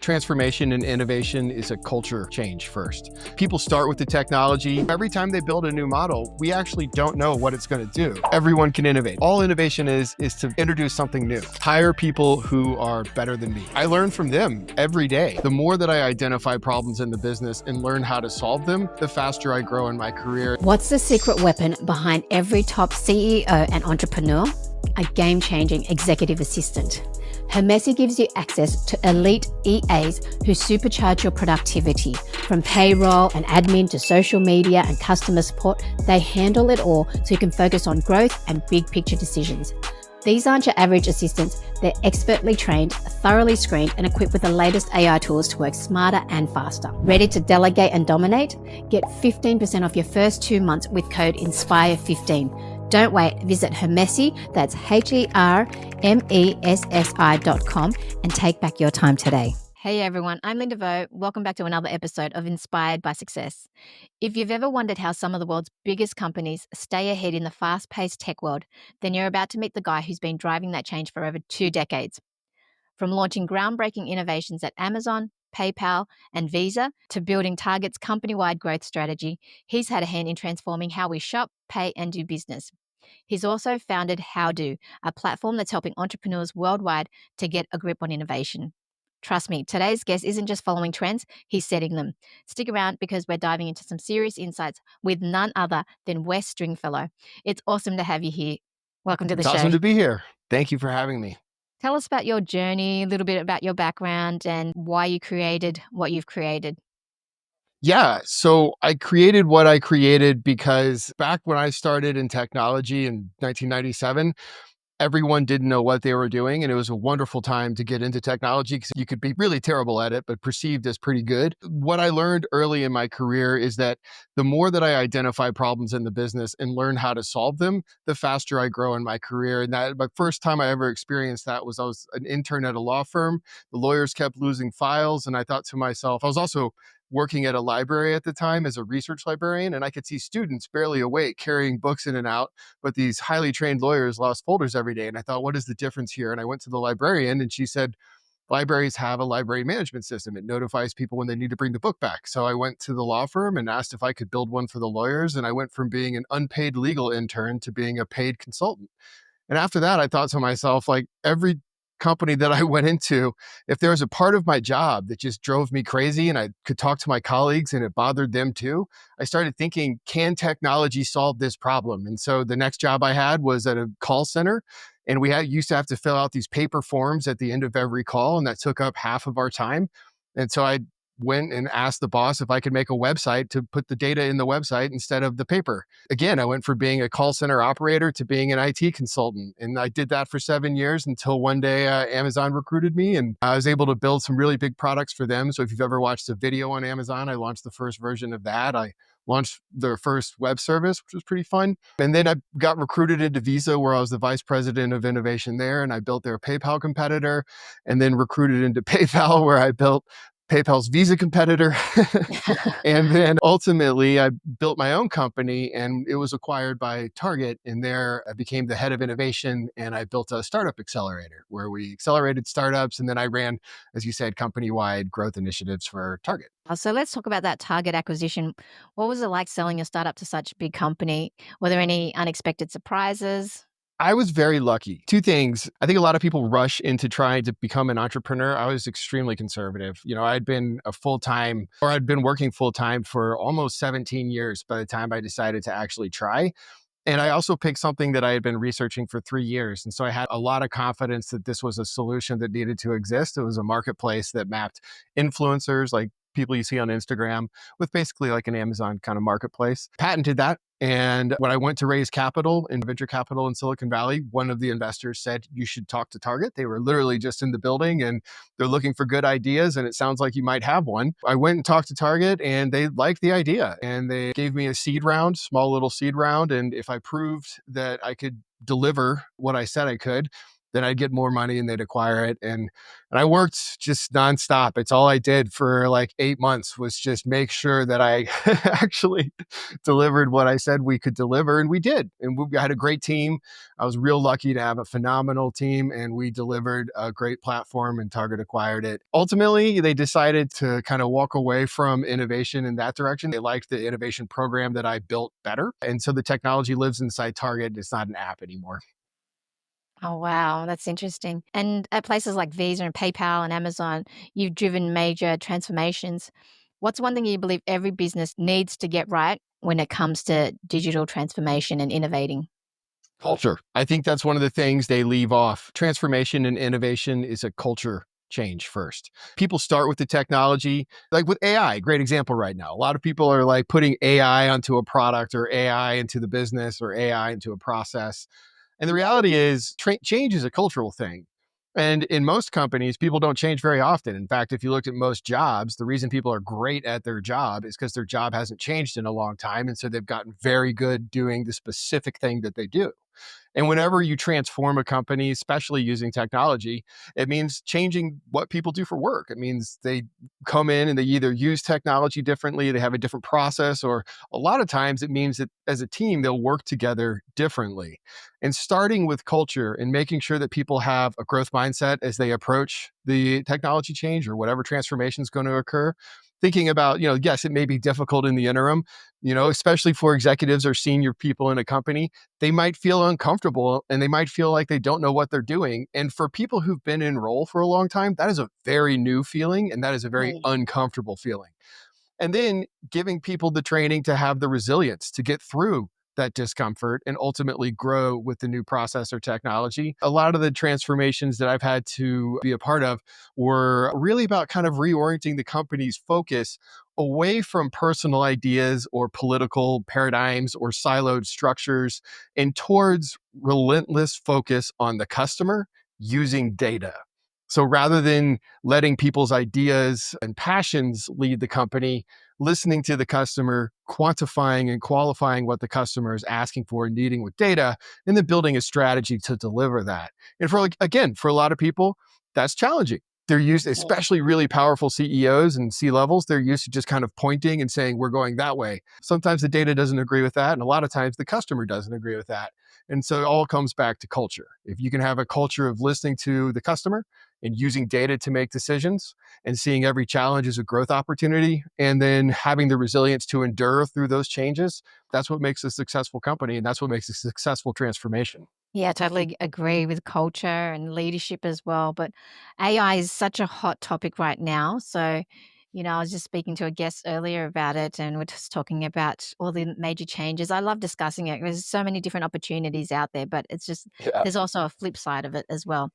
Transformation and innovation is a culture change first. People start with the technology. Every time they build a new model, we actually don't know what it's going to do. Everyone can innovate. All innovation is to introduce something new. Hire people who are better than me. I learn from them every day. The more that I identify problems in the business and learn how to solve them, the faster I grow in my career. What's the secret weapon behind every top CEO and entrepreneur? A game-changing executive assistant. Hermessi gives you access to elite EAs who supercharge your productivity. From payroll and admin to social media and customer support, they handle it all so you can focus on growth and big picture decisions. These aren't your average assistants. They're expertly trained, thoroughly screened, and equipped with the latest AI tools to work smarter and faster. Ready to delegate and dominate? Get 15% off your first 2 months with code INSPIRE15. Don't wait. Visit Hermessi, that's HERMESSI.com, and take back your time today. Hey everyone, I'm Linda Vo. Welcome back to another episode of Inspired by Success. If you've ever wondered how some of the world's biggest companies stay ahead in the fast-paced tech world, then you're about to meet the guy who's been driving that change for over 2 decades. From launching groundbreaking innovations at Amazon, PayPal, and Visa to building Target's company-wide growth strategy, he's had a hand in transforming how we shop, pay, and do business. He's also founded HowDo, a platform that's helping entrepreneurs worldwide to get a grip on innovation. Trust me, today's guest isn't just following trends, he's setting them. Stick around because we're diving into some serious insights with none other than Wes Stringfellow. It's awesome to have you here. Welcome to the show. It's awesome to be here. Thank you for having me. Tell us about your journey, a little bit about your background and why you created what you've created. Yeah, so I created what I created because back when I started in technology in 1997, everyone didn't know what they were doing. And it was a wonderful time to get into technology because you could be really terrible at it, but perceived as pretty good. What I learned early in my career is that the more that I identify problems in the business and learn how to solve them, the faster I grow in my career. And that my first time I ever experienced that was I was an intern at a law firm. The lawyers kept losing files. And I thought to myself, I was also working at a library at the time as a research librarian, and I could see students barely awake carrying books in and out, but these highly trained lawyers lost folders every day. And I thought, what is the difference here? And I went to the librarian and she said, libraries have a library management system. It notifies people when they need to bring the book back. So I went to the law firm and asked if I could build one for the lawyers. And I went from being an unpaid legal intern to being a paid consultant. And after that, I thought to myself, like every company that I went into, if there was a part of my job that just drove me crazy and I could talk to my colleagues and it bothered them too, I started thinking, can technology solve this problem? And so the next job I had was at a call center, and we used to have to fill out these paper forms at the end of every call, and that took up half of our time. And so I went and asked the boss if I could make a website to put the data in the website instead of the paper. Again, I went from being a call center operator to being an IT consultant. And I did that for 7 years until one day Amazon recruited me and I was able to build some really big products for them. So if you've ever watched a video on Amazon, I launched the first version of that. I launched their first web service, which was pretty fun. And then I got recruited into Visa, where I was the vice president of innovation there. And I built their PayPal competitor, and then recruited into PayPal, where I built PayPal's Visa competitor. And then ultimately I built my own company and it was acquired by Target. And there I became the head of innovation and I built a startup accelerator where we accelerated startups. And then I ran, as you said, company-wide growth initiatives for Target. So let's talk about that Target acquisition. What was it like selling a startup to such a big company? Were there any unexpected surprises? I was very lucky. 2 things. I think a lot of people rush into trying to become an entrepreneur. I was extremely conservative. I'd been I'd been working full time for almost 17 years by the time I decided to actually try. And I also picked something that I had been researching for 3 years. And so I had a lot of confidence that this was a solution that needed to exist. It was a marketplace that mapped influencers like people you see on Instagram with basically like an Amazon kind of marketplace. Patented that. And when I went to raise capital in venture capital in Silicon Valley, one of the investors said, you should talk to Target. They were literally just in the building and they're looking for good ideas. And it sounds like you might have one. I went and talked to Target and they liked the idea. And they gave me a seed round, small little seed round. And if I proved that I could deliver what I said I could, Then I'd get more money and they'd acquire it. And I worked just nonstop. It's all I did for like 8 months was just make sure that I actually delivered what I said we could deliver. And we did. And we had a great team. I was real lucky to have a phenomenal team, and we delivered a great platform, and Target acquired it. Ultimately, they decided to kind of walk away from innovation in that direction. They liked the innovation program that I built better. And so the technology lives inside Target. It's not an app anymore. Oh, wow. That's interesting. And at places like Visa and PayPal and Amazon, you've driven major transformations. What's one thing you believe every business needs to get right when it comes to digital transformation and innovating? Culture. I think that's one of the things they leave off. Transformation and innovation is a culture change first. People start with the technology, like with AI, great example right now. A lot of people are like putting AI onto a product or AI into the business or AI into a process. And the reality is, change is a cultural thing. And in most companies, people don't change very often. In fact, if you looked at most jobs, the reason people are great at their job is because their job hasn't changed in a long time. And so they've gotten very good doing the specific thing that they do. And whenever you transform a company, especially using technology, it means changing what people do for work. It means they come in and they either use technology differently, they have a different process, or a lot of times it means that as a team, they'll work together differently. And starting with culture and making sure that people have a growth mindset as they approach the technology change or whatever transformation is going to occur. Thinking about, yes, it may be difficult in the interim, especially for executives or senior people in a company. They might feel uncomfortable and they might feel like they don't know what they're doing. And for people who've been in role for a long time, that is a very new feeling and that is a very Mm. uncomfortable feeling. And then giving people the training to have the resilience to get through that discomfort and ultimately grow with the new process or technology. A lot of the transformations that I've had to be a part of were really about kind of reorienting the company's focus away from personal ideas or political paradigms or siloed structures and towards relentless focus on the customer using data. So rather than letting people's ideas and passions lead the company, listening to the customer, quantifying and qualifying what the customer is asking for and needing with data, and then building a strategy to deliver that. And for again, for a lot of people, that's challenging. They're used, especially really powerful CEOs and C levels, they're used to just kind of pointing and saying, we're going that way. Sometimes the data doesn't agree with that. And a lot of times the customer doesn't agree with that. And so it all comes back to culture. If you can have a culture of listening to the customer and using data to make decisions and seeing every challenge as a growth opportunity, and then having the resilience to endure through those changes, that's what makes a successful company. And that's what makes a successful transformation. Yeah, I totally agree with culture and leadership as well. But AI is such a hot topic right now. So, I was just speaking to a guest earlier about it, and we're just talking about all the major changes. I love discussing it. There's so many different opportunities out there, but it's just, Yeah. there's also a flip side of it as well.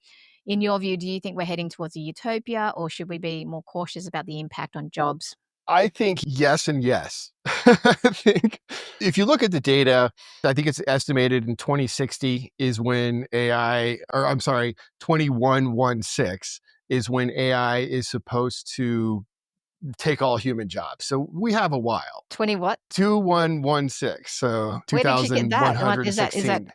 In your view, do you think we're heading towards a utopia, or should we be more cautious about the impact on jobs? I think yes and yes. I think if you look at the data, I think it's estimated in 2060 is when AI, or I'm sorry, 2116 is when AI is supposed to take all human jobs. So we have a while. 20 what? 2116, so Where did you get that? What is that? 2116.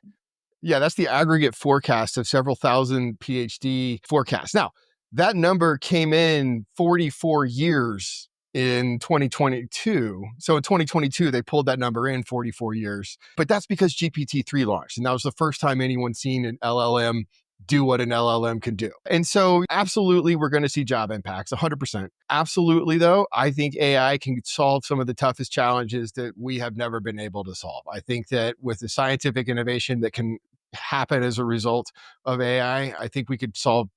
Yeah, that's the aggregate forecast of several thousand PhD forecasts. Now, that number came in 44 years in 2022. So in 2022, they pulled that number in 44 years. But that's because GPT-3 launched. And that was the first time anyone's seen an LLM do what an LLM can do. And so absolutely, we're going to see job impacts, 100%. Absolutely, though, I think AI can solve some of the toughest challenges that we have never been able to solve. I think that with the scientific innovation that can happen as a result of AI, I think we could solve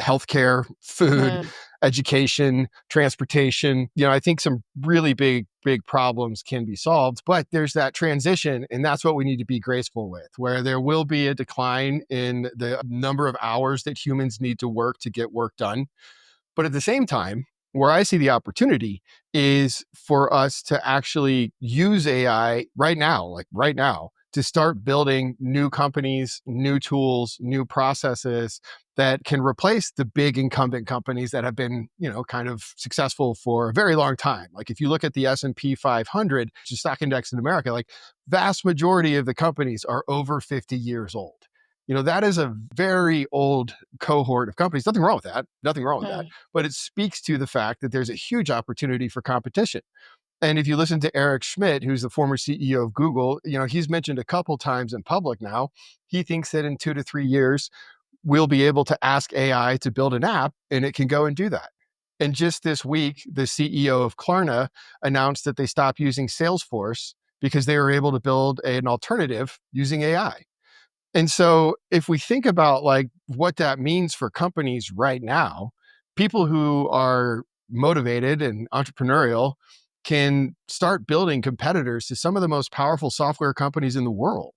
healthcare, food, Mm. education, transportation. I think some really big problems can be solved, but there's that transition. And that's what we need to be graceful with, where there will be a decline in the number of hours that humans need to work to get work done. But at the same time, where I see the opportunity is for us to actually use AI right now, like right now, to start building new companies, new tools, new processes that can replace the big incumbent companies that have been, kind of successful for a very long time. Like if you look at the S&P 500, which is stock index in America, like vast majority of the companies are over 50 years old. That is a very old cohort of companies. Nothing wrong with that. Nothing wrong with that. Hmm. But it speaks to the fact that there's a huge opportunity for competition. And if you listen to Eric Schmidt, who's the former CEO of Google, he's mentioned a couple times in public now, he thinks that in 2 to 3 years, we'll be able to ask AI to build an app and it can go and do that. And just this week, the CEO of Klarna announced that they stopped using Salesforce because they were able to build an alternative using AI. And so if we think about like what that means for companies right now, people who are motivated and entrepreneurial can start building competitors to some of the most powerful software companies in the world.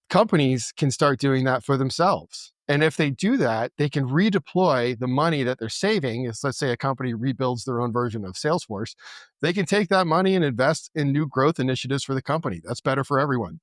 Companies can start doing that for themselves. And if they do that, they can redeploy the money that they're saving. If, let's say, a company rebuilds their own version of Salesforce, they can take that money and invest in new growth initiatives for the company. That's better for everyone.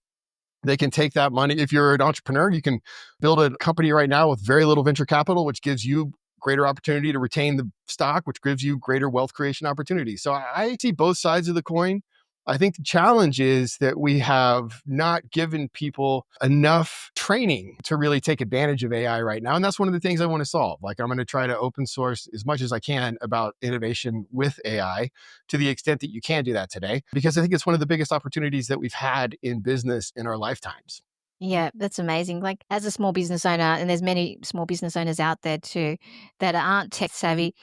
They can take that money. If you're an entrepreneur, you can build a company right now with very little venture capital, which gives you greater opportunity to retain the stock, which gives you greater wealth creation opportunities. So I see both sides of the coin. I think the challenge is that we have not given people enough training to really take advantage of AI right now. And that's one of the things I want to solve. Like, I'm going to try to open source as much as I can about innovation with AI to the extent that you can do that today, because I think it's one of the biggest opportunities that we've had in business in our lifetimes. Yeah, that's amazing. Like, as a small business owner, and there's many small business owners out there too that aren't tech savvy,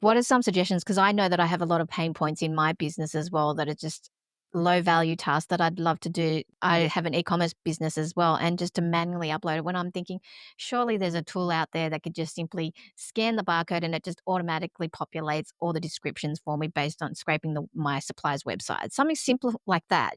what are some suggestions? Because I know that I have a lot of pain points in my business as well that are just low value tasks that I'd love to do. I have an e-commerce business as well, and just to manually upload it when I'm thinking, surely there's a tool out there that could just simply scan the barcode and it just automatically populates all the descriptions for me based on scraping my suppliers website. Something simple like that,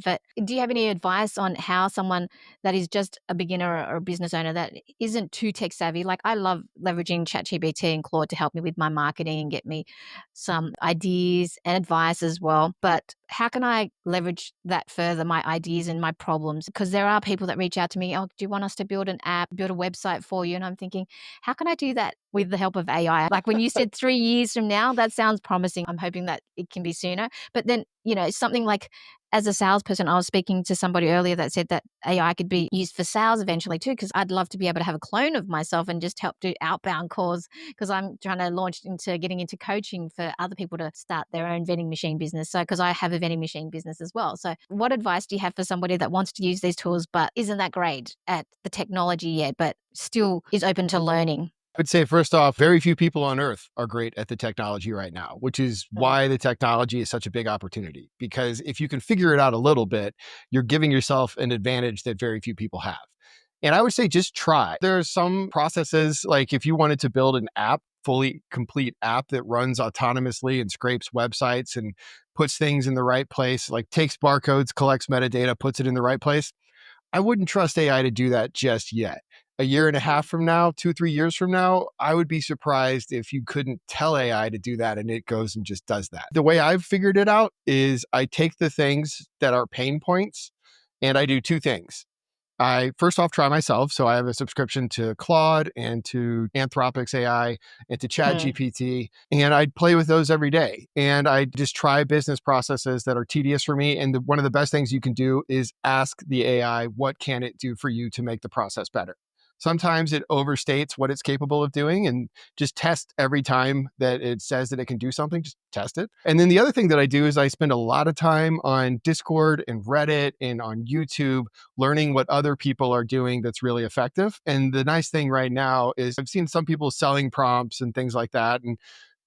But do you have any advice on how someone that is just a beginner or a business owner that isn't too tech savvy? Like, I love leveraging ChatGPT and Claude to help me with my marketing and get me some ideas and advice as well. But how can I leverage that further, my ideas and my problems? Because there are people that reach out to me, oh, do you want us to build an app, build a website for you? And I'm thinking, how can I do that with the help of AI? Like, when you said 3 years from now, that sounds promising. I'm hoping that it can be sooner. But then, something like, as a salesperson, I was speaking to somebody earlier that said that AI could be used for sales eventually too, because I'd love to be able to have a clone of myself and just help do outbound calls, because I'm trying to launch into getting into coaching for other people to start their own vending machine business. So, because I have a vending machine business as well. So, what advice do you have for somebody that wants to use these tools but isn't that great at the technology yet, but still is open to learning? I would say, first off, very few people on earth are great at the technology right now, which is Mm. why the technology is such a big opportunity. Because if you can figure it out a little bit, you're giving yourself an advantage that very few people have. And I would say just try. There are some processes, like if you wanted to build an app, fully complete app that runs autonomously and scrapes websites and puts things in the right place, like takes barcodes, collects metadata, puts it in the right place. I wouldn't trust AI to do that just yet. A year and a half from now, 2, 3 years from now, I would be surprised if you couldn't tell AI to do that and it goes and just does that. The way I've figured it out is I take the things that are pain points and I do two things. I first off try myself. So I have a subscription to Claude and to Anthropic's AI and to Mm. ChatGPT, and I play with those every day. And I just try business processes that are tedious for me. And one of the best things you can do is ask the AI, what can it do for you to make the process better? Sometimes it overstates what it's capable of doing, and just test every time that it says that it can do something, just test it. And then the other thing that I do is I spend a lot of time on Discord and Reddit and on YouTube learning what other people are doing that's really effective. And the nice thing right now is I've seen some people selling prompts and things like that, and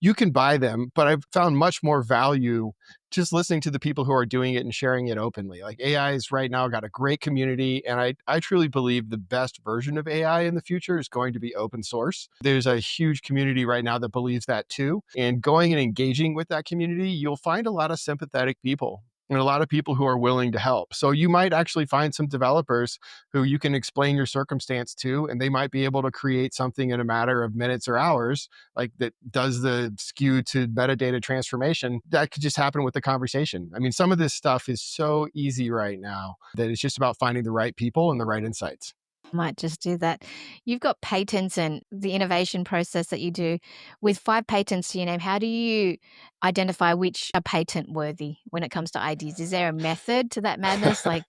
you can buy them, but I've found much more value just listening to the people who are doing it and sharing it openly. Like, AI is right now got a great community, and I truly believe the best version of AI in the future is going to be open source. There's a huge community right now that believes that too. And going and engaging with that community, you'll find a lot of sympathetic people and a lot of people who are willing to help. So you might actually find some developers who you can explain your circumstance to, and they might be able to create something in a matter of minutes or hours, like that does the skew to metadata transformation. That could just happen with the conversation. I mean, some of this stuff is so easy right now that it's just about finding the right people and the right insights. Might just do that. You've got patents and the innovation process that you do. With 5 patents to your name, how do you identify which are patent worthy when it comes to ideas? Is there a method to that madness? Like,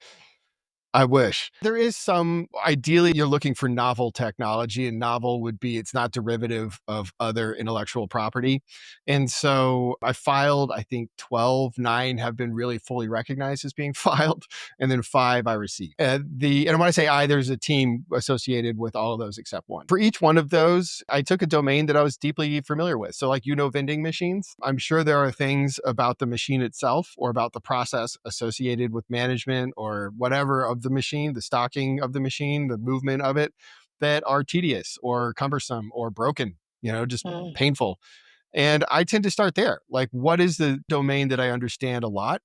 I wish. There is some, ideally, you're looking for novel technology, and novel would be it's not derivative of other intellectual property. And so I filed, I think 12, 9 have been really fully recognized as being filed, and then 5 I received. And when I say I, there's a team associated with all of those except one. For each one of those, I took a domain that I was deeply familiar with. So, like, vending machines, I'm sure there are things about the machine itself or about the process associated with management or whatever of the machine, the stocking of the machine, the movement of it, that are tedious or cumbersome or broken, just Mm. painful. And I tend to start there. Like, what is the domain that I understand a lot?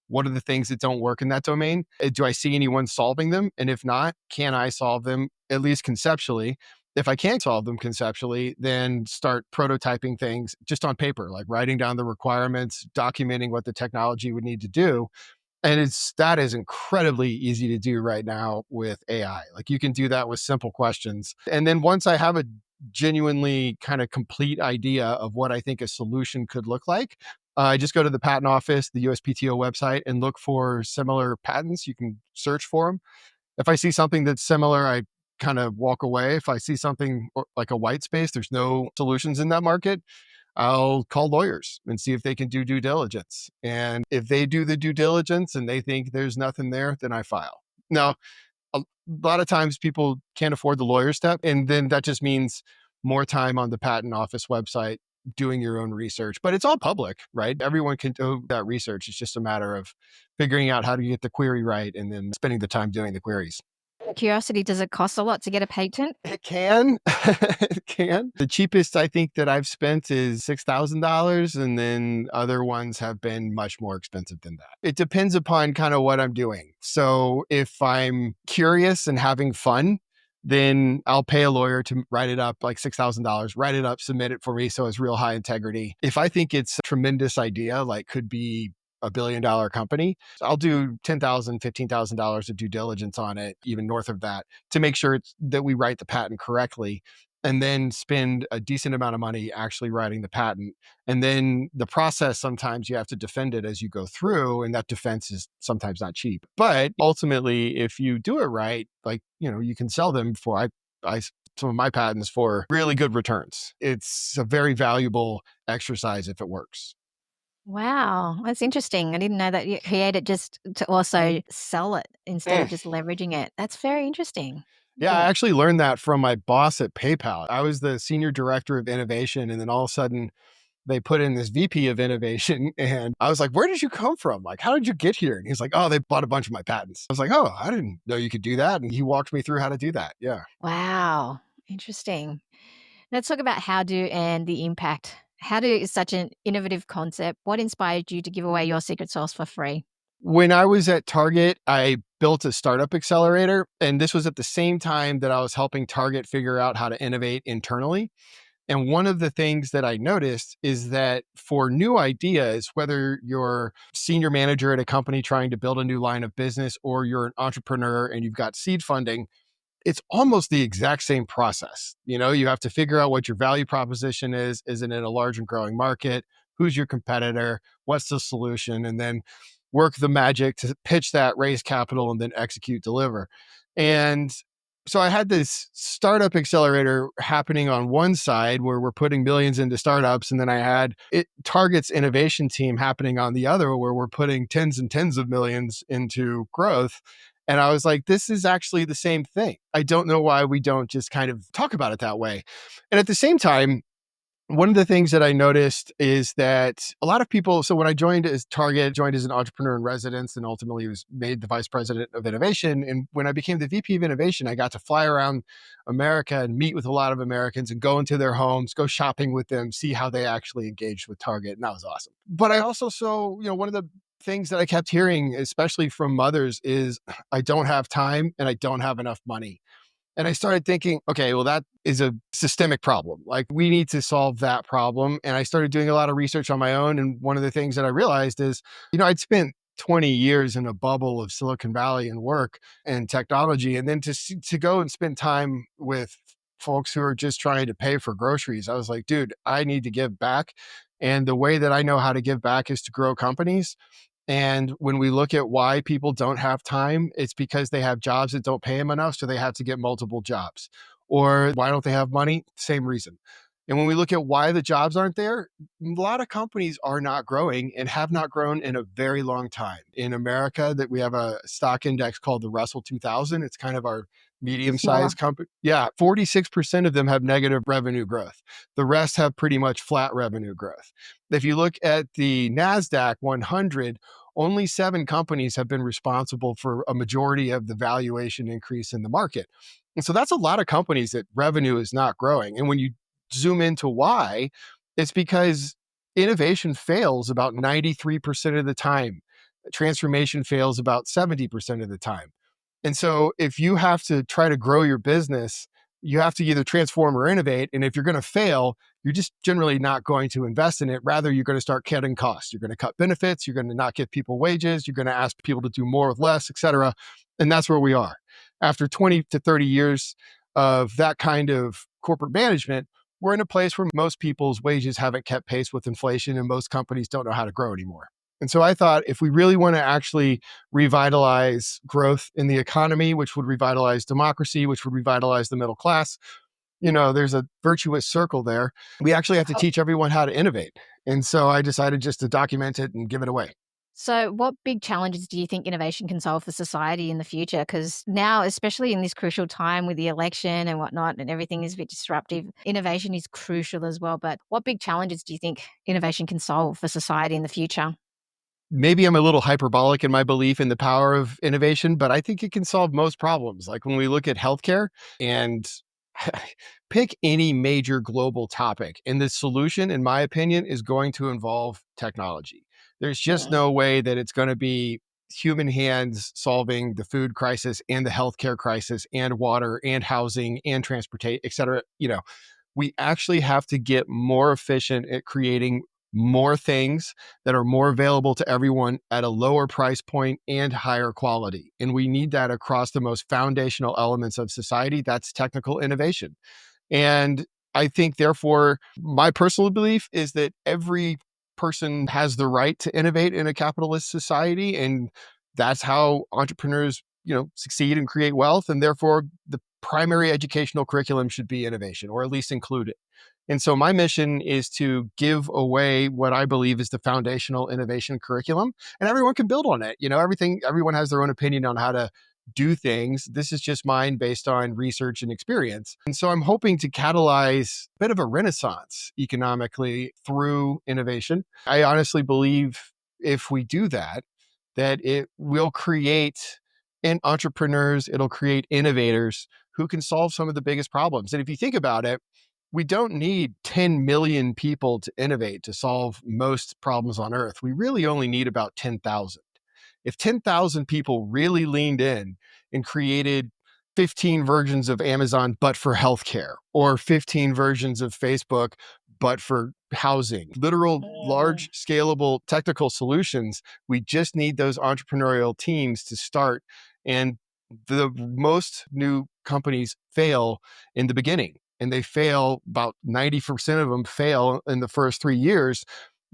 What are the things that don't work in that domain? Do I see anyone solving them? And if not, can I solve them at least conceptually? If I can't solve them conceptually, then start prototyping things just on paper, like writing down the requirements, documenting what the technology would need to do. And that is incredibly easy to do right now with AI. Like, you can do that with simple questions. And then once I have a genuinely kind of complete idea of what I think a solution could look like, I just go to the patent office, the USPTO website, and look for similar patents. You can search for them. If I see something that's similar, I kind of walk away. If I see something like a white space, there's no solutions in that market, I'll call lawyers and see if they can do due diligence. And if they do the due diligence and they think there's nothing there, then I file. Now, a lot of times people can't afford the lawyer step. And then that just means more time on the patent office website doing your own research. But it's all public, right? Everyone can do that research. It's just a matter of figuring out how to get the query right and then spending the time doing the queries. Curiosity, does it cost a lot to get a patent? It can. It can. The cheapest I think that I've spent is $6,000, and then other ones have been much more expensive than that. It depends upon kind of what I'm doing. So if I'm curious and having fun, then I'll pay a lawyer to write it up, like $6,000, write it up, submit it for me so it's real high integrity. If I think it's a tremendous idea, like could be a $1 billion company, I'll do $10,000, $15,000 of due diligence on it, even north of that, to make sure that we write the patent correctly, and then spend a decent amount of money actually writing the patent. And then the process, sometimes you have to defend it as you go through, and that defense is sometimes not cheap. But ultimately, if you do it right, like, you can sell them for, I some of my patents for really good returns. It's a very valuable exercise if it works. Wow, that's interesting. I didn't know that you create it just to also sell it instead of Mm. just leveraging it. That's very interesting. Yeah, I Mm. actually learned that from my boss at PayPal. I was the senior director of innovation, and then all of a sudden they put in this VP of innovation. And I was like, where did you come from? Like, how did you get here? And he's like, oh, they bought a bunch of my patents. I was like, oh, I didn't know you could do that. And he walked me through how to do that. Yeah. Wow, interesting. Let's talk about how do and the impact. How do is such an innovative concept. What inspired you to give away your secret sauce for free? When I was at Target, I built a startup accelerator. And this was at the same time that I was helping Target figure out how to innovate internally. And one of the things that I noticed is that for new ideas, whether you're senior manager at a company trying to build a new line of business, or you're an entrepreneur and you've got seed funding, it's almost the exact same process. You have to figure out what your value proposition is. Is it in a large and growing market? Who's your competitor? What's the solution? And then work the magic to pitch that, raise capital, and then execute, deliver. And so I had this startup accelerator happening on one side where we're putting millions into startups. And then I had Target's innovation team happening on the other where we're putting tens and tens of millions into growth. And I was like, this is actually the same thing. I don't know why we don't just kind of talk about it that way. And at the same time, one of the things that I noticed is that a lot of people, so when I joined as Target, joined as an entrepreneur in residence and ultimately was made the vice president of innovation. And when I became the VP of innovation, I got to fly around America and meet with a lot of Americans and go into their homes, go shopping with them, see how they actually engaged with Target. And that was awesome. But I also saw, one of the things that I kept hearing, especially from mothers, is I don't have time and I don't have enough money. And I started thinking, okay, well, that is a systemic problem. Like, we need to solve that problem. And I started doing a lot of research on my own. And one of the things that I realized is, I'd spent 20 years in a bubble of Silicon Valley and work and technology. And then to go and spend time with folks who are just trying to pay for groceries, I was like, dude, I need to give back. And the way that I know how to give back is to grow companies. And when we look at why people don't have time, it's because they have jobs that don't pay them enough, so they have to get multiple jobs. Or why don't they have money? Same reason. And when we look at why the jobs aren't there, a lot of companies are not growing and have not grown in a very long time. In America, that we have a stock index called the Russell 2000. It's kind of our Smaller. medium-sized company. Yeah, 46% of them have negative revenue growth. The rest have pretty much flat revenue growth. If you look at the NASDAQ 100, only 7 companies have been responsible for a majority of the valuation increase in the market. And so that's a lot of companies that revenue is not growing. And when you zoom into why, it's because innovation fails about 93% of the time. Transformation fails about 70% of the time. And so if you have to try to grow your business, you have to either transform or innovate. And if you're going to fail, you're just generally not going to invest in it. Rather, you're going to start cutting costs. You're going to cut benefits. You're going to not give people wages. You're going to ask people to do more with less, et cetera. And that's where we are. After 20 to 30 years of that kind of corporate management, we're in a place where most people's wages haven't kept pace with inflation and most companies don't know how to grow anymore. And so I thought if we really want to actually revitalize growth in the economy, which would revitalize democracy, which would revitalize the middle class, there's a virtuous circle there. We actually have to teach everyone how to innovate. And so I decided just to document it and give it away. So, what big challenges do you think innovation can solve for society in the future? Because now, especially in this crucial time with the election and whatnot, and everything is a bit disruptive, innovation is crucial as well. But what big challenges do you think innovation can solve for society in the future? Maybe I'm a little hyperbolic in my belief in the power of innovation, but I think it can solve most problems. Like when we look at healthcare and pick any major global topic, and the solution, in my opinion, is going to involve technology. There's just no way that it's going to be human hands solving the food crisis and the healthcare crisis and water and housing and transportation, et cetera. We actually have to get more efficient at creating more things that are more available to everyone at a lower price point and higher quality. And we need that across the most foundational elements of society. That's technical innovation. And I think, therefore, my personal belief is that every person has the right to innovate in a capitalist society. And that's how entrepreneurs, succeed and create wealth. And therefore, the primary educational curriculum should be innovation, or at least include it. And so my mission is to give away what I believe is the foundational innovation curriculum, and everyone can build on it. Everyone has their own opinion on how to do things. This is just mine based on research and experience. And so I'm hoping to catalyze a bit of a renaissance economically through innovation. I honestly believe if we do that, that it will create entrepreneurs, it'll create innovators who can solve some of the biggest problems. And if you think about it, we don't need 10 million people to innovate to solve most problems on Earth. We really only need about 10,000. If 10,000 people really leaned in and created 15 versions of Amazon, but for healthcare, or 15 versions of Facebook, but for housing, literal large scalable technical solutions, we just need those entrepreneurial teams to start. And the most new companies fail in the beginning, and they fail about 90% of them fail in the first 3 years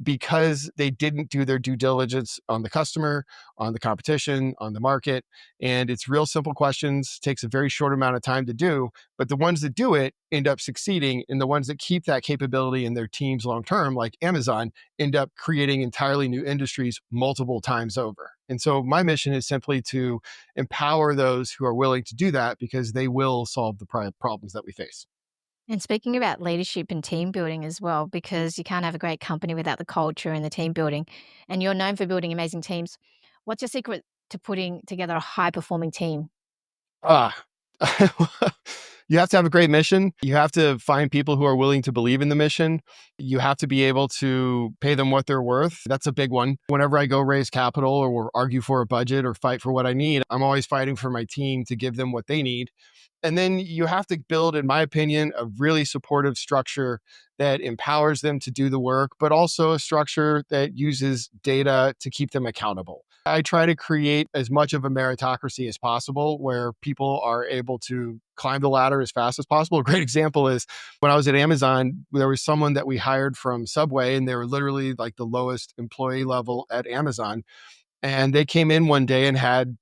because they didn't do their due diligence on the customer, on the competition, on the market. And it's real simple questions, takes a very short amount of time to do, but the ones that do it end up succeeding. And the ones that keep that capability in their teams long term, like Amazon, end up creating entirely new industries multiple times over. And so my mission is simply to empower those who are willing to do that, because they will solve the problems that we face. And speaking about leadership and team building as well, because you can't have a great company without the culture and the team building. And you're known for building amazing teams. What's your secret to putting together a high performing team? Ah, you have to have a great mission. You have to find people who are willing to believe in the mission. You have to be able to pay them what they're worth. That's a big one. Whenever I go raise capital or argue for a budget or fight for what I need, I'm always fighting for my team to give them what they need. And then you have to build, in my opinion, a really supportive structure that empowers them to do the work, but also a structure that uses data to keep them accountable. I try to create as much of a meritocracy as possible where people are able to climb the ladder as fast as possible. A great example is when I was at Amazon, there was someone that we hired from Subway, and they were literally like the lowest employee level at Amazon. And they came in one day and had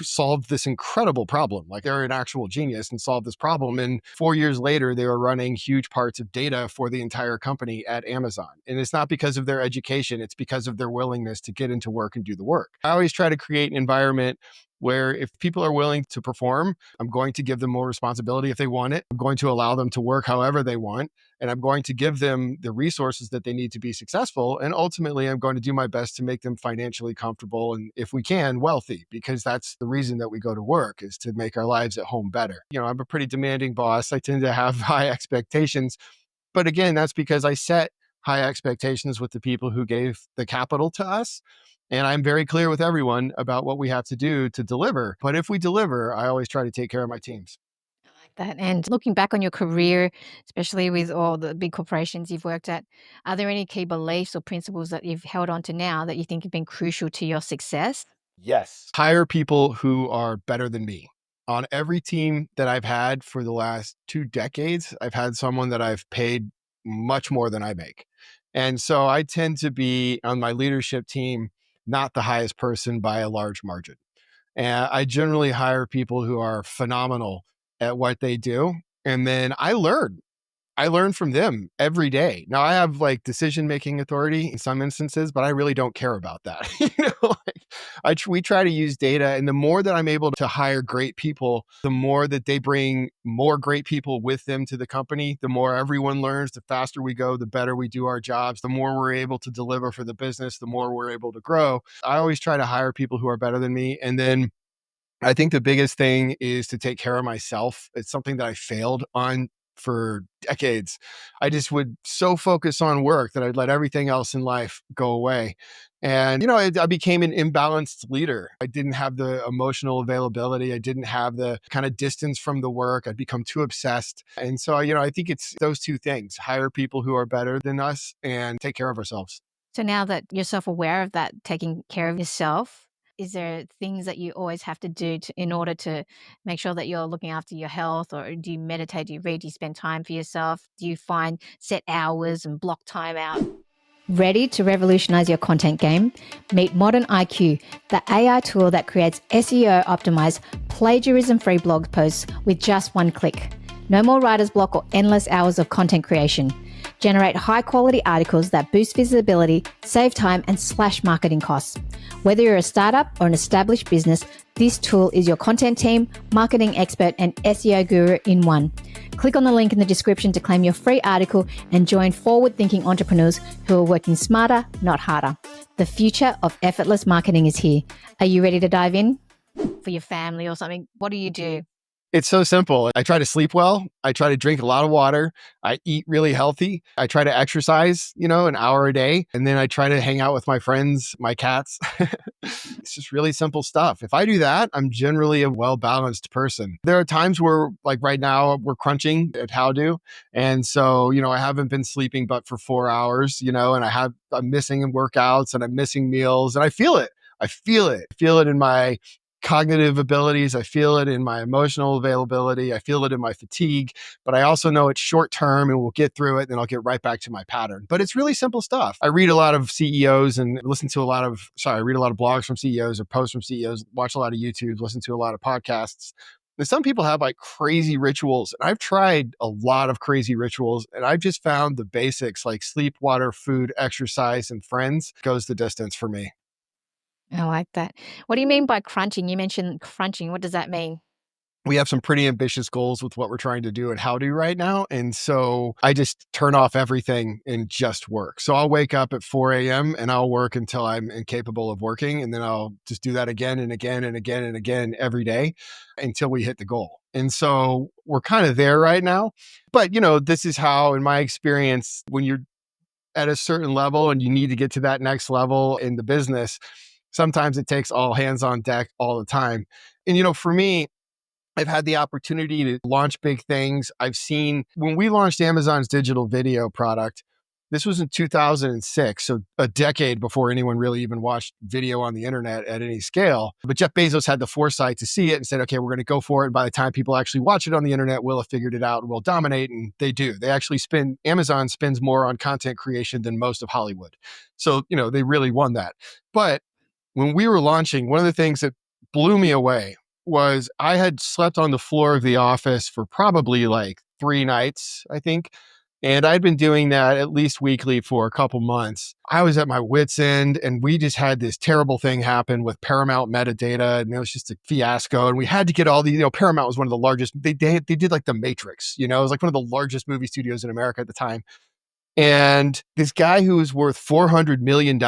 solved this incredible problem. Like they're an actual genius and solved this problem. And 4 years later, they were running huge parts of data for the entire company at Amazon. And it's not because of their education, it's because of their willingness to get into work and do the work. I always try to create an environment where if people are willing to perform, I'm going to give them more responsibility if they want it. I'm going to allow them to work however they want. And I'm going to give them the resources that they need to be successful. And ultimately, I'm going to do my best to make them financially comfortable and, if we can, wealthy, because that's the reason that we go to work, is to make our lives at home better. I'm a pretty demanding boss. I tend to have high expectations. But again, that's because I set high expectations with the people who gave the capital to us. And I'm very clear with everyone about what we have to do to deliver. But if we deliver, I always try to take care of my teams. That. And looking back on your career, especially with all the big corporations you've worked at, are there any key beliefs or principles that you've held on to now that you think have been crucial to your success? Yes. Hire people who are better than me. On every team that I've had for the last 2 decades, I've had someone that I've paid much more than I make. And so I tend to be on my leadership team, not the highest person by a large margin. And I generally hire people who are phenomenal at what they do. And then I learn from them every day. Now I have like decision-making authority in some instances, but I really don't care about that. We try to use data, and the more that I'm able to hire great people, the more that they bring more great people with them to the company, the more everyone learns, the faster we go, the better we do our jobs, the more we're able to deliver for the business, the more we're able to grow. I always try to hire people who are better than me. And then I think the biggest thing is to take care of myself. It's something that I failed on for decades. I just would so focus on work that I'd let everything else in life go away. And, I became an imbalanced leader. I didn't have the emotional availability. I didn't have the kind of distance from the work. I'd become too obsessed. And so, I think it's those two things: hire people who are better than us and take care of ourselves. So now that you're self-aware of that, taking care of yourself, is there things that you always have to do in order to make sure that you're looking after your health? Or do you meditate? Do you read? Do you spend time for yourself? Do you find set hours and block time out? Ready to revolutionize your content game? Meet Modern IQ, the AI tool that creates SEO optimized, plagiarism free blog posts with just one click. No more writer's block or endless hours of content creation. Generate high quality articles that boost visibility, save time, and slash marketing costs. Whether you're a startup or an established business, this tool is your content team, marketing expert, and SEO guru in one. Click on the link in the description to claim your free article and join forward-thinking entrepreneurs who are working smarter, not harder. The future of effortless marketing is here. Are you ready to dive in? For your family or something, what do you do? It's so simple. I try to sleep well. I try to drink a lot of water. I eat really healthy. I try to exercise, an hour a day. And then I try to hang out with my friends, my cats. It's just really simple stuff. If I do that, I'm generally a well-balanced person. There are times where, like right now, we're crunching at How Do. And so, I haven't been sleeping but for 4 hours, and I'm missing workouts and I'm missing meals, and I feel it. I feel it. I feel it in my cognitive abilities. I feel it in my emotional availability. I feel it in my fatigue, but I also know it's short term and we'll get through it. And then I'll get right back to my pattern. But it's really simple stuff. I read a lot of CEOs and I read a lot of blogs from CEOs or posts from CEOs, watch a lot of YouTube, listen to a lot of podcasts. And some people have like crazy rituals. And I've tried a lot of crazy rituals, and I've just found the basics like sleep, water, food, exercise, and friends goes the distance for me. I like that. What do you mean by crunching? You mentioned crunching. What does that mean? We have some pretty ambitious goals with what we're trying to do at How Do right now. And so I just turn off everything and just work. So I'll wake up at 4 a.m. and I'll work until I'm incapable of working. And then I'll just do that again and again and again and again every day until we hit the goal. And so we're kind of there right now. But, this is how, in my experience, when you're at a certain level and you need to get to that next level in the business, sometimes it takes all hands on deck all the time. And, for me, I've had the opportunity to launch big things. I've seen when we launched Amazon's digital video product, this was in 2006, so a decade before anyone really even watched video on the internet at any scale. But Jeff Bezos had the foresight to see it and said, okay, we're going to go for it. And by the time people actually watch it on the internet, we'll have figured it out and we'll dominate. And they do. They actually Amazon spends more on content creation than most of Hollywood. So, they really won that. But when we were launching, one of the things that blew me away was I had slept on the floor of the office for probably like 3 nights, I think. And I'd been doing that at least weekly for a couple months. I was at my wits' end, and we just had this terrible thing happen with Paramount metadata, and it was just a fiasco. And we had to get all the, Paramount was one of the largest. They did like The Matrix, it was like one of the largest movie studios in America at the time. And this guy who was worth $400 million,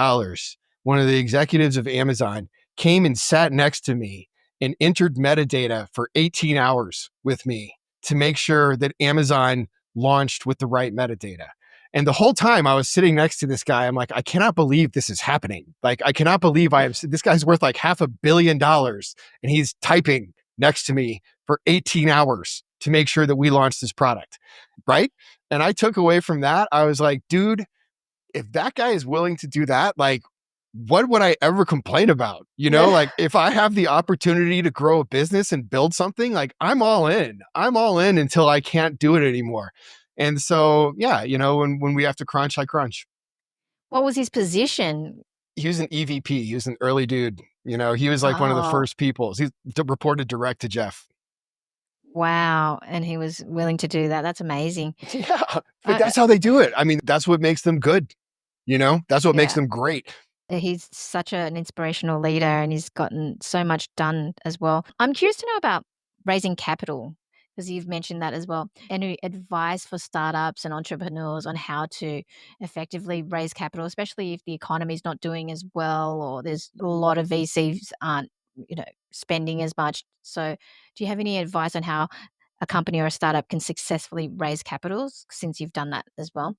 one of the executives of Amazon, came and sat next to me and entered metadata for 18 hours with me to make sure that Amazon launched with the right metadata. And the whole time I was sitting next to this guy, I'm like, I cannot believe this is happening. Like, I cannot believe this guy's worth like $500 million, and he's typing next to me for 18 hours to make sure that we launched this product. Right. And I took away from that, I was like, dude, if that guy is willing to do that, like, what would I ever complain about? Like, if I have the opportunity to grow a business and build something, like, I'm all in. I'm all in until I can't do it anymore. And so, yeah, when we have to crunch, I crunch. What was his position? He was an EVP. He was an early dude. He was like one of the Oh, first people. He reported direct to Jeff. wow. And he was willing to do that. That's amazing. Yeah, but Uh, that's how they do it. I mean, that's what makes them good. That's what makes yeah. them great. He's such an inspirational leader, and he's gotten so much done as well. I'm curious to know about raising capital, because you've mentioned that as well. Any advice for startups and entrepreneurs on how to effectively raise capital, especially if the economy is not doing as well, or there's a lot of VCs aren't, spending as much. So, do you have any advice on how a company or a startup can successfully raise capitals, since you've done that as well?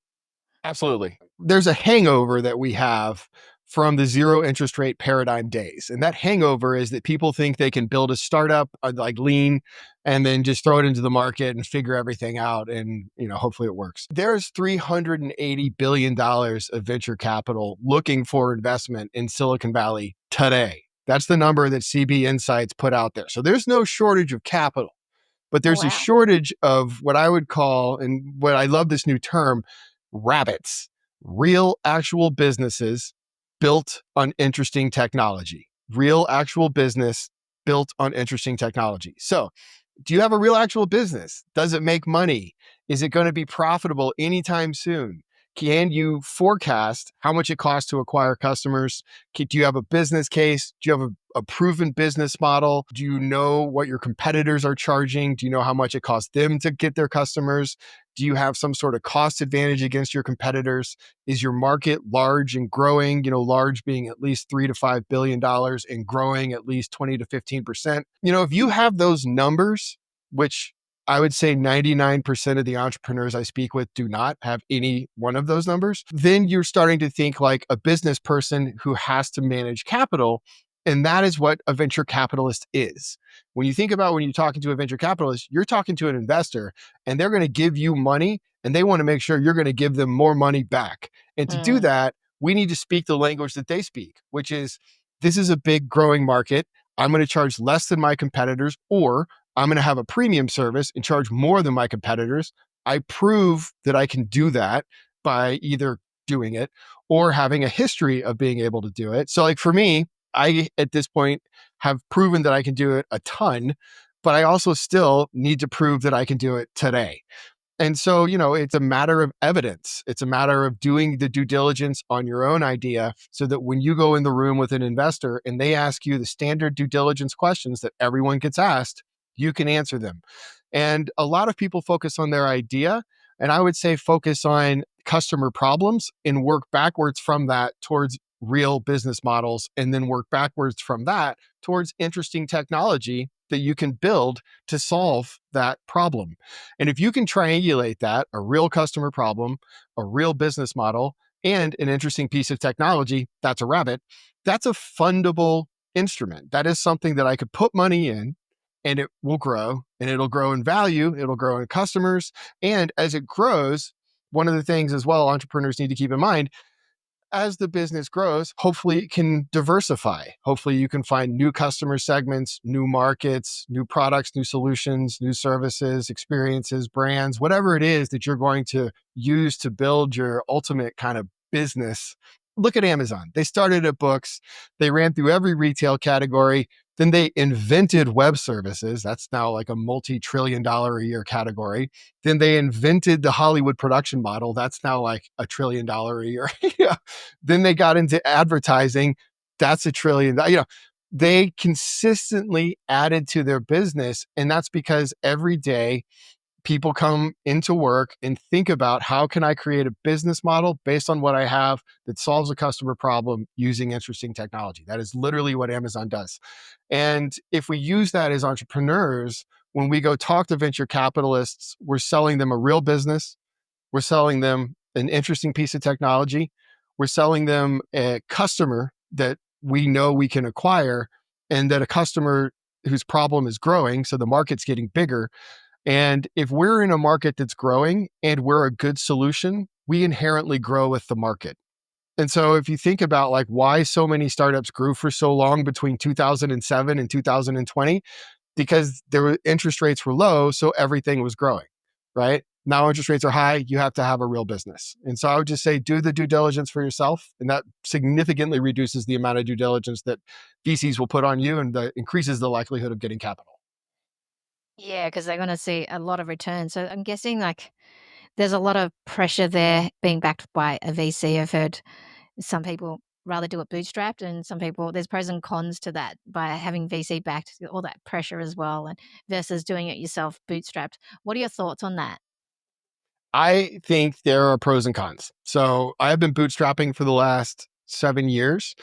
Absolutely. There's a hangover that we have from the zero interest rate paradigm days. And that hangover is that people think they can build a startup like lean and then just throw it into the market and figure everything out. And, hopefully it works. There's $380 billion of venture capital looking for investment in Silicon Valley today. That's the number that CB Insights put out there. So there's no shortage of capital. But Oh, there's a wow. shortage of what I would call, and what I love this new term, rabbits, real actual businesses built on interesting technology, real actual business built on interesting technology. So, do you have a real actual business? Does it make money? Is it going to be profitable anytime soon? Can you forecast how much it costs to acquire customers? Do you have a business case? Do you have a proven business model? Do you know what your competitors are charging? Do you know how much it costs them to get their customers? Do you have some sort of cost advantage against your competitors? Is your market large and growing? Large being at least $3 to $5 billion and growing at least 20 to 15%. If you have those numbers, which I would say 99% of the entrepreneurs I speak with do not have any one of those numbers, then you're starting to think like a business person who has to manage capital. And that is what a venture capitalist is. When you think about when you're talking to a venture capitalist, you're talking to an investor, and they're going to give you money, and they want to make sure you're going to give them more money back. And to do Mm, that, we need to speak the language that they speak, which is, this is a big growing market. I'm going to charge less than my competitors, or I'm going to have a premium service and charge more than my competitors. I prove that I can do that by either doing it or having a history of being able to do it. So, like, for me, I, at this point, have proven that I can do it a ton, but I also still need to prove that I can do it today. And so, it's a matter of evidence. It's a matter of doing the due diligence on your own idea, so that when you go in the room with an investor and they ask you the standard due diligence questions that everyone gets asked, you can answer them. And a lot of people focus on their idea. And I would say focus on customer problems and work backwards from that towards real business models, and then work backwards from that towards interesting technology that you can build to solve that problem. And if you can triangulate that, a real customer problem, a real business model, and an interesting piece of technology, that's a rabbit, that's a fundable instrument. That is something that I could put money in, and it will grow, and it'll grow in value, it'll grow in customers. And as it grows, one of the things as well entrepreneurs need to keep in mind, as the business grows, hopefully it can diversify. Hopefully you can find new customer segments, new markets, new products, new solutions, new services, experiences, brands, whatever it is that you're going to use to build your ultimate kind of business. Look at Amazon. They started at books. They ran through every retail category. Then they invented web services. That's now like a multi-trillion-dollar a year category. Then they invented the Hollywood production model. That's now like $1 trillion a year. Yeah. Then they got into advertising. That's $1 trillion. They consistently added to their business. And that's because every day people come into work and think about, how can I create a business model based on what I have that solves a customer problem using interesting technology. That is literally what Amazon does. And if we use that as entrepreneurs, when we go talk to venture capitalists, we're selling them a real business. We're selling them an interesting piece of technology. We're selling them a customer that we know we can acquire, and that a customer whose problem is growing. So the market's getting bigger. And if we're in a market that's growing and we're a good solution, we inherently grow with the market. And so if you think about like why so many startups grew for so long between 2007 and 2020, because interest rates were low, so everything was growing, right? Now interest rates are high, you have to have a real business. And so I would just say, do the due diligence for yourself. And that significantly reduces the amount of due diligence that VCs will put on you, and increases the likelihood of getting capital. Yeah, because they're gonna see a lot of return. So I'm guessing, like, there's a lot of pressure there being backed by a VC. I've heard some people rather do it bootstrapped, and some people, there's pros and cons to that by having VC backed, all that pressure as well, and versus doing it yourself bootstrapped. What are your thoughts on that? I think there are pros and cons. So I have been bootstrapping for the last 7 years.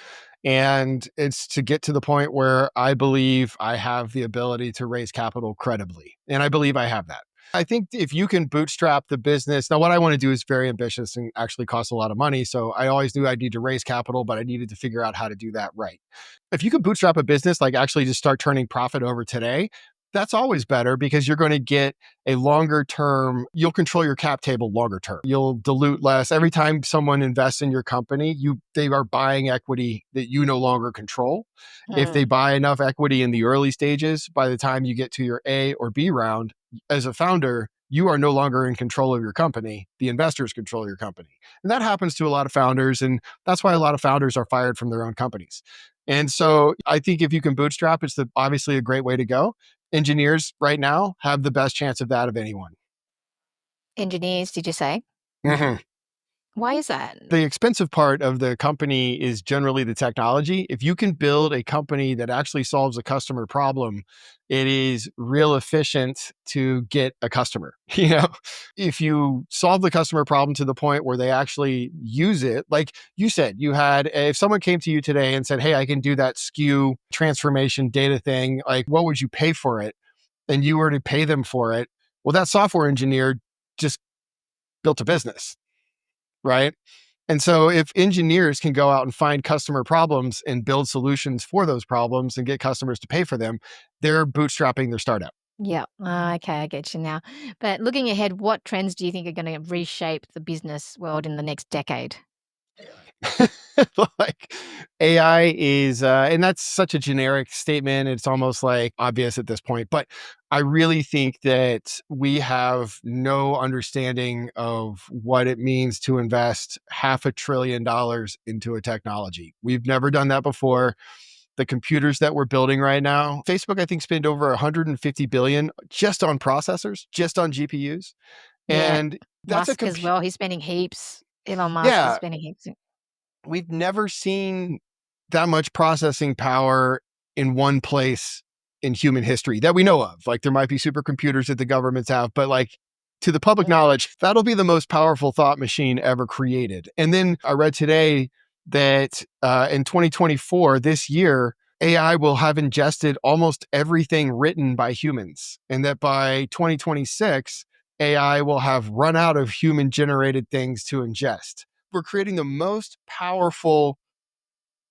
And it's to get to the point where I believe I have the ability to raise capital credibly. And I believe I have that. I think if you can bootstrap the business, now what I want to do is very ambitious and actually costs a lot of money. So I always knew I'd need to raise capital, but I needed to figure out how to do that right. If you can bootstrap a business, like actually just start turning profit over today, that's always better, because you're going to get a longer term, you'll control your cap table longer term. You'll dilute less. Every time someone invests in your company, they are buying equity that you no longer control. If they Mm. buy enough equity in the early stages, by the time you get to your A or B round, as a founder, you are no longer in control of your company. The investors control your company. And that happens to a lot of founders. And that's why a lot of founders are fired from their own companies. And so I think if you can bootstrap, it's obviously a great way to go. Engineers right now have the best chance of that of anyone. Engineers, did you say? Mhm. Why is that? The expensive part of the company is generally the technology. If you can build a company that actually solves a customer problem, it is real efficient to get a customer. If you solve the customer problem to the point where they actually use it, like you said, if someone came to you today and said, "Hey, I can do that SKU transformation data thing, like what would you pay for it?" And you were to pay them for it, well, that software engineer just built a business, right? And so if engineers can go out and find customer problems and build solutions for those problems and get customers to pay for them, they're bootstrapping their startup. Yeah. Okay, I get you now. But looking ahead, what trends do you think are going to reshape the business world in the next decade? Like AI is, and that's such a generic statement. It's almost like obvious at this point, but I really think that we have no understanding of what it means to invest $500 billion into a technology. We've never done that before. The computers that we're building right now, Facebook, I think, spent over 150 billion just on processors, just on GPUs. Yeah. And that's a Musk as well. He's spending heaps. Elon Musk is yeah, spending heaps. we've never seen that much processing power in one place in human history that we know of. Like there might be supercomputers that the governments have, but like to the public knowledge, that'll be the most powerful thought machine ever created. And then I read today that in 2024, this year, AI will have ingested almost everything written by humans, and that by 2026, AI will have run out of human generated things to ingest. We're creating the most powerful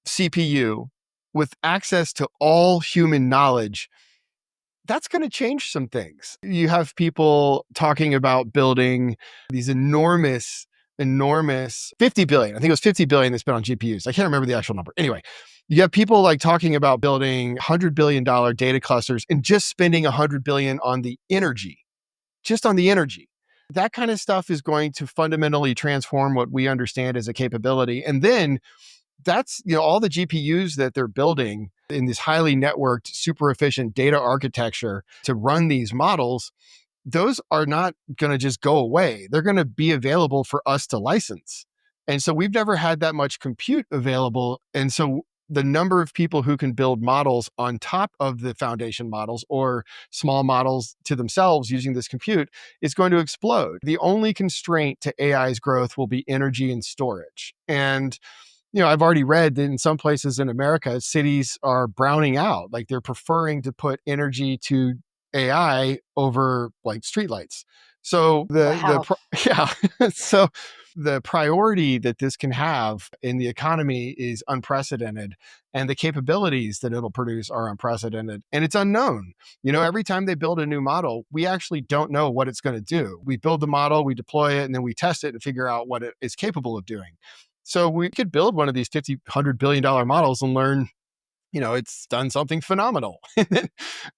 CPU with access to all human knowledge. That's going to change some things. You have people talking about building these enormous 50 billion. I think it was 50 billion they spent on GPUs. I can't remember the actual number. Anyway, you have people like talking about building $100 billion data clusters and just spending 100 billion on the energy, just on the energy. That kind of stuff is going to fundamentally transform what we understand as a capability. And then that's, all the GPUs that they're building in this highly networked, super efficient data architecture to run these models, those are not going to just go away. They're going to be available for us to license. And so we've never had that much compute available. And so the number of people who can build models on top of the foundation models or small models to themselves using this compute is going to explode. The only constraint to AI's growth will be energy and storage. And I've already read that in some places in America, cities are browning out. Like they're preferring to put energy to AI over like streetlights. So Wow. yeah, so the priority that this can have in the economy is unprecedented, and the capabilities that it'll produce are unprecedented, and it's unknown. Every time they build a new model, we actually don't know what it's going to do. We build the model, we deploy it, and then we test it and figure out what it is capable of doing. So we could build one of these $50-100 billion models and learn, it's done something phenomenal.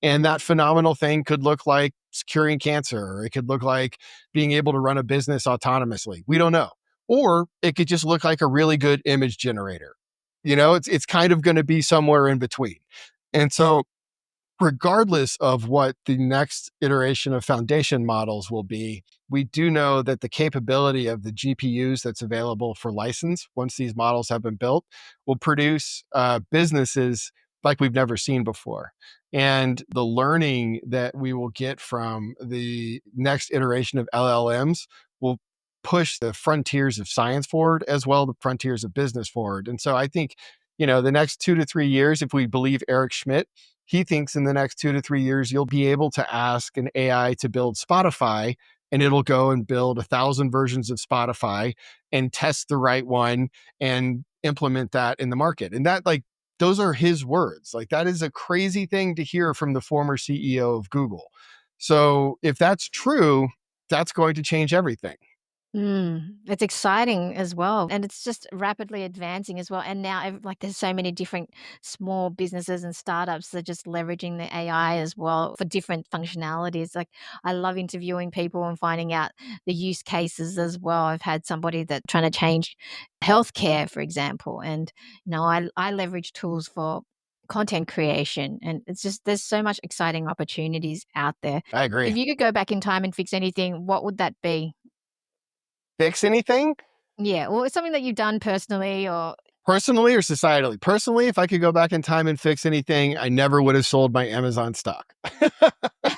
And that phenomenal thing could look like curing cancer, or it could look like being able to run a business autonomously. We don't know. Or it could just look like a really good image generator. It's kind of going to be somewhere in between. And so regardless of what the next iteration of foundation models will be, we do know that the capability of the GPUs that's available for license, once these models have been built, will produce businesses like we've never seen before. And the learning that we will get from the next iteration of LLMs will push the frontiers of science forward, as well the frontiers of business forward. And so I think, the next 2 to 3 years, if we believe Eric Schmidt, he thinks in the next 2 to 3 years, you'll be able to ask an AI to build Spotify, and it'll go and build 1,000 versions of Spotify and test the right one and implement that in the market. And that, like, those are his words. Like, that is a crazy thing to hear from the former CEO of Google. So if that's true, that's going to change everything. It's exciting as well, and it's just rapidly advancing as well. And now, like, there's so many different small businesses and startups that are just leveraging the AI as well for different functionalities. Like, I love interviewing people and finding out the use cases as well. I've had somebody that trying to change healthcare, for example, and I leverage tools for content creation, and it's just there's so much exciting opportunities out there. I agree. If you could go back in time and fix anything, what would that be? Fix anything? Yeah, well, it's something that you've done personally or Personally or societally? Personally, if I could go back in time and fix anything, I never would have sold my Amazon stock. you sold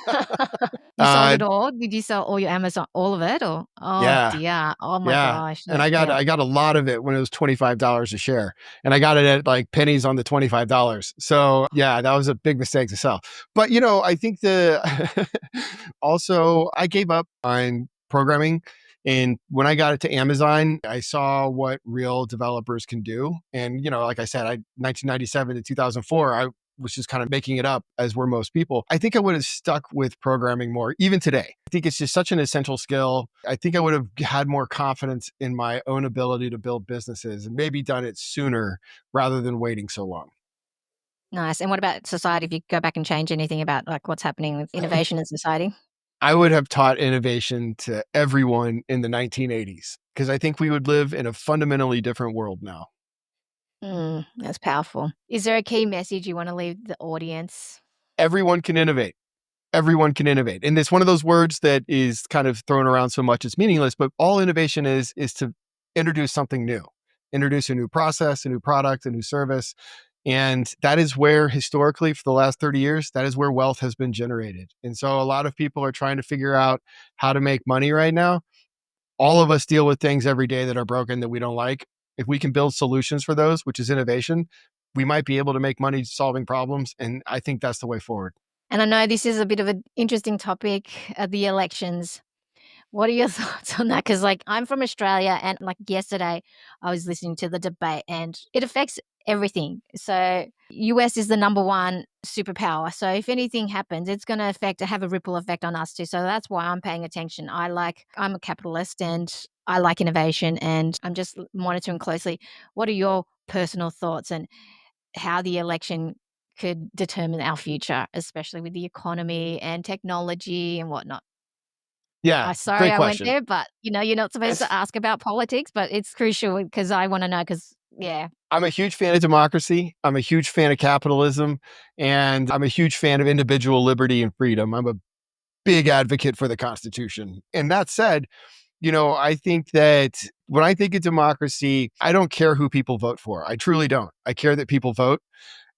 uh, it all? Did you sell all your Amazon all of it or oh yeah, dear. Oh my yeah. gosh. And Like, yeah. I got a lot of it when it was $25 a share, and I got it at like pennies on the $25. So yeah, that was a big mistake to sell. But I think also I gave up on programming. And when I got it to Amazon, I saw what real developers can do. And, like I said, 1997 to 2004, I was just kind of making it up, as were most people. I think I would have stuck with programming more, even today. I think it's just such an essential skill. I think I would have had more confidence in my own ability to build businesses and maybe done it sooner rather than waiting so long. Nice. And what about society? If you go back and change anything about like what's happening with innovation in society? I would have taught innovation to everyone in the 1980s, because I think we would live in a fundamentally different world now. That's powerful. Is there a key message you want to leave the audience? Everyone can innovate. Everyone can innovate. And it's one of those words that is kind of thrown around so much it's meaningless, but all innovation is to introduce something new, introduce a new process, a new product, a new service. And that is where historically for the last 30 years, that is where wealth has been generated. And so a lot of people are trying to figure out how to make money right now. All of us deal with things every day that are broken that we don't like. If we can build solutions for those, which is innovation, we might be able to make money solving problems. And I think that's the way forward. And I know this is a bit of an interesting topic, the elections. What are your thoughts on that? Because, like, I'm from Australia, and like yesterday, I was listening to the debate, and it affects everything. So, US is the number one superpower. So, if anything happens, it's going to have a ripple effect on us too. So that's why I'm paying attention. I'm a capitalist, and I like innovation, and I'm just monitoring closely. What are your personal thoughts and how the election could determine our future, especially with the economy and technology and whatnot? Yeah, I'm sorry great I went question. there, but, you're not supposed to ask about politics, but it's crucial because I wanna know. Because yeah. I'm a huge fan of democracy. I'm a huge fan of capitalism, and I'm a huge fan of individual liberty and freedom. I'm a big advocate for the Constitution. And that said, I think that when I think of democracy, I don't care who people vote for. I truly don't. I care that people vote.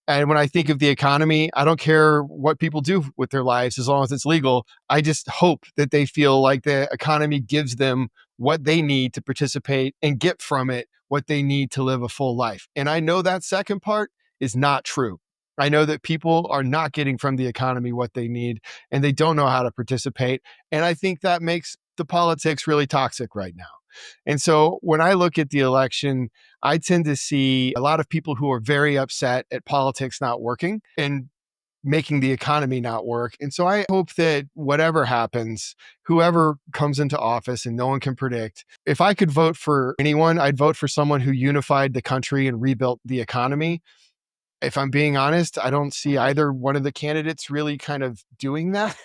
And when I think of the economy, I don't care what people do with their lives as long as it's legal. I just hope that they feel like the economy gives them what they need to participate and get from it what they need to live a full life. And I know that second part is not true. I know that people are not getting from the economy what they need and they don't know how to participate. And I think that makes the politics really toxic right now. And so when I look at the election, I tend to see a lot of people who are very upset at politics not working and making the economy not work. And so I hope that whatever happens, whoever comes into office and no one can predict, if I could vote for anyone, I'd vote for someone who unified the country and rebuilt the economy. If I'm being honest, I don't see either one of the candidates really kind of doing that.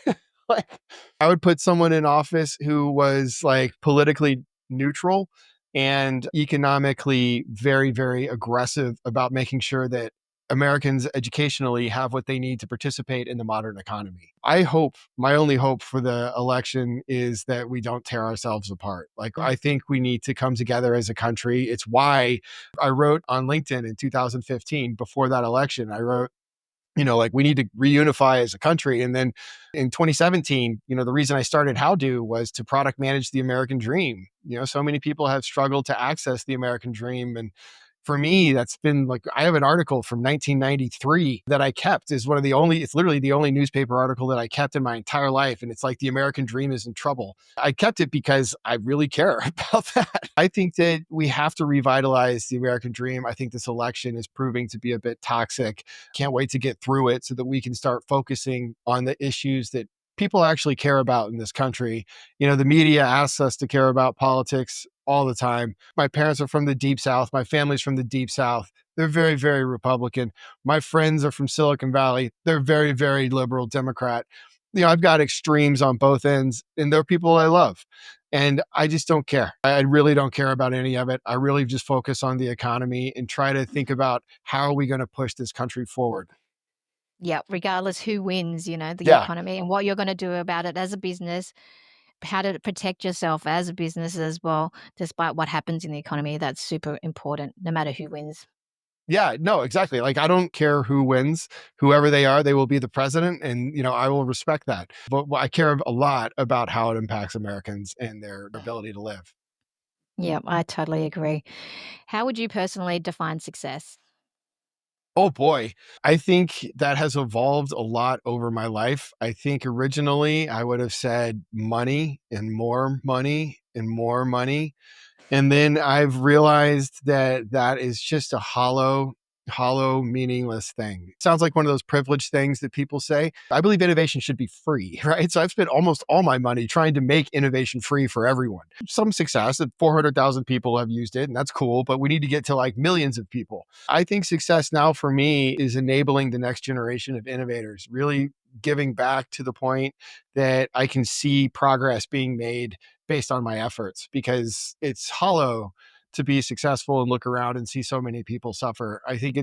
Like, I would put someone in office who was like politically neutral and economically very, very aggressive about making sure that Americans educationally have what they need to participate in the modern economy. My only hope for the election is that we don't tear ourselves apart. Like, I think we need to come together as a country. It's why I wrote on LinkedIn in 2015, before that election, I wrote, like, we need to reunify as a country. And then in 2017, the reason I started How Do was to product manage the American dream. So many people have struggled to access the American dream. And for me, that's been like, I have an article from 1993 that I kept is it's literally the only newspaper article that I kept in my entire life. And it's like, the American dream is in trouble. I kept it because I really care about that. I think that we have to revitalize the American dream. I think this election is proving to be a bit toxic. Can't wait to get through it so that we can start focusing on the issues that people actually care about in this country. The media asks us to care about politics all the time. My parents are from the deep South. My family's from the deep South. They're very, very Republican. My friends are from Silicon Valley. They're very, very liberal Democrat. I've got extremes on both ends, and they're people I love. And I just don't care. I really don't care about any of it. I really just focus on the economy and try to think about how are we going to push this country forward. Yeah, regardless who wins, the Yeah. economy and what you're gonna do about it as a business, how to protect yourself as a business as well, despite what happens in the economy. That's super important, no matter who wins. Yeah, no, exactly. Like, I don't care who wins, whoever they are, they will be the president. And, I will respect that. But I care a lot about how it impacts Americans and their ability to live. Yeah, I totally agree. How would you personally define success? Oh boy. I think that has evolved a lot over my life. I think originally I would have said money and more money and more money. And then I've realized that that is just a hollow, meaningless thing. Sounds like one of those privileged things that people say. I believe innovation should be free, right? So I've spent almost all my money trying to make innovation free for everyone. Some success that 400,000 people have used it, and that's cool, but we need to get to like millions of people. I think success now for me is enabling the next generation of innovators, really giving back to the point that I can see progress being made based on my efforts, because it's hollow to be successful and look around and see so many people suffer. I find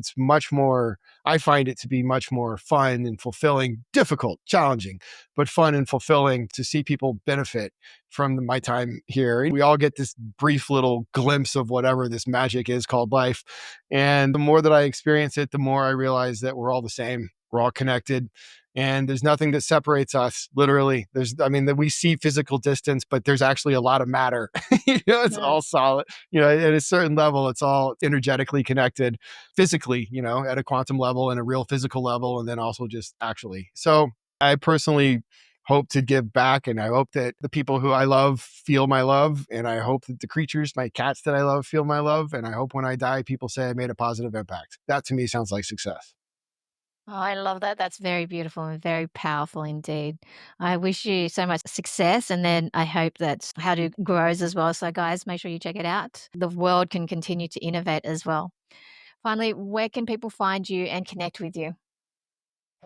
it to be much more fun and fulfilling, difficult, challenging, but fun and fulfilling to see people benefit from my time here. We all get this brief little glimpse of whatever this magic is called life. And the more that I experience it, the more I realize that we're all the same. We're all connected, and there's nothing that separates us. Literally, that we see physical distance, but there's actually a lot of matter. It's Mm. all solid. At a certain level, it's all energetically connected physically, at a quantum level and a real physical level, and then also just actually. So I personally hope to give back, and I hope that the people who I love feel my love, and I hope that the creatures, my cats that I love, feel my love, and I hope when I die, people say I made a positive impact. That to me sounds like success. Oh, I love that. That's very beautiful and very powerful indeed. I wish you so much success, and then I hope that How to grows as well. So, guys, make sure you check it out. The world can continue to innovate as well. Finally, where can people find you and connect with you?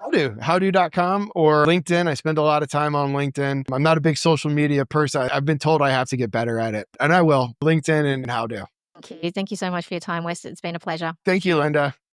Howdo.com or LinkedIn. I spend a lot of time on LinkedIn. I'm not a big social media person. I've been told I have to get better at it, and I will. LinkedIn and Howdo. Thank you. Thank you so much for your time, Wes. It's been a pleasure. Thank you, Linda.